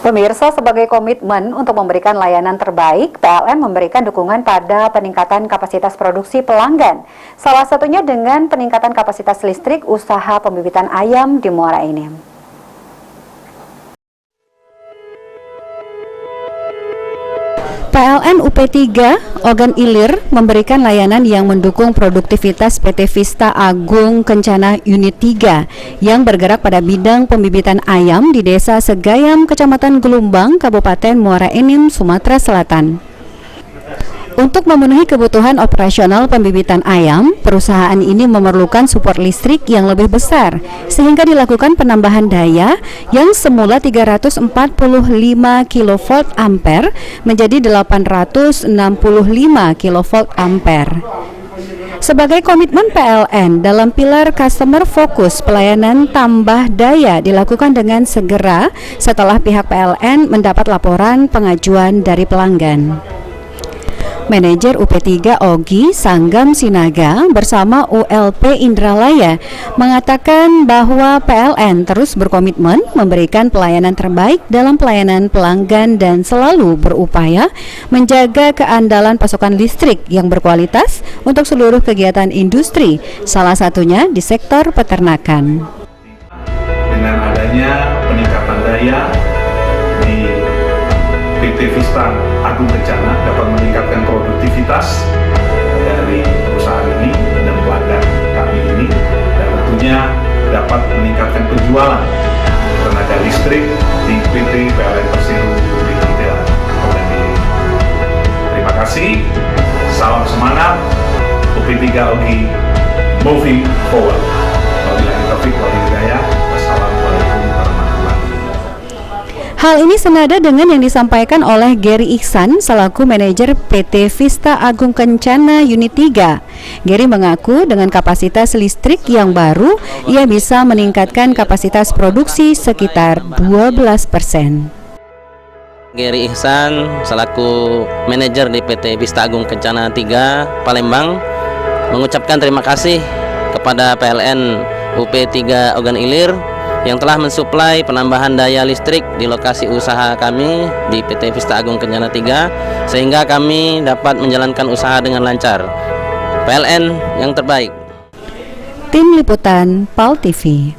Pemirsa, sebagai komitmen untuk memberikan layanan terbaik, PLN memberikan dukungan pada peningkatan kapasitas produksi pelanggan. Salah satunya dengan peningkatan kapasitas listrik usaha pembibitan ayam di Muara Enim. PLN UP3 Ogan Ilir memberikan layanan yang mendukung produktivitas PT Vista Agung Kencana Unit 3 yang bergerak pada bidang pembibitan ayam di Desa Segayam, Kecamatan Gelumbang, Kabupaten Muara Enim, Sumatera Selatan. Untuk memenuhi kebutuhan operasional pembibitan ayam, perusahaan ini memerlukan support listrik yang lebih besar, sehingga dilakukan penambahan daya yang semula 345 kV ampere menjadi 865 kV ampere. Sebagai komitmen PLN dalam pilar customer focus, pelayanan tambah daya dilakukan dengan segera setelah pihak PLN mendapat laporan pengajuan dari pelanggan. Manajer UP3 Ogi Sanggam Sinaga bersama ULP Indralaya mengatakan bahwa PLN terus berkomitmen memberikan pelayanan terbaik dalam pelayanan pelanggan dan selalu berupaya menjaga keandalan pasokan listrik yang berkualitas untuk seluruh kegiatan industri, salah satunya di sektor peternakan. Dengan adanya peningkatan daya di PT Vista Agung Kencana dapat meningkatkan produktivitas dari perusahaan ini dan pelanggan kami ini, dan tentunya dapat meningkatkan penjualan tenaga listrik di PT PLN Persero UP3 Ogan Ilir. Terima kasih, salam semangat, UP3 Ogi moving forward. Wabillahi taufiq wal hidayah. Wassalamualaikum warahmatullahi wabarakatuh. Hal ini senada dengan yang disampaikan oleh Gary Iksan selaku manajer PT Vista Agung Kencana Unit 3. Gary mengaku dengan kapasitas listrik yang baru, ia bisa meningkatkan kapasitas produksi sekitar 12%. Gary Iksan selaku manajer di PT Vista Agung Kencana 3 Palembang mengucapkan terima kasih kepada PLN UP3 Ogan Ilir yang telah mensuplai penambahan daya listrik di lokasi usaha kami di PT Vista Agung Kencana 3 sehingga kami dapat menjalankan usaha dengan lancar. PLN yang terbaik. Tim Liputan PAL TV.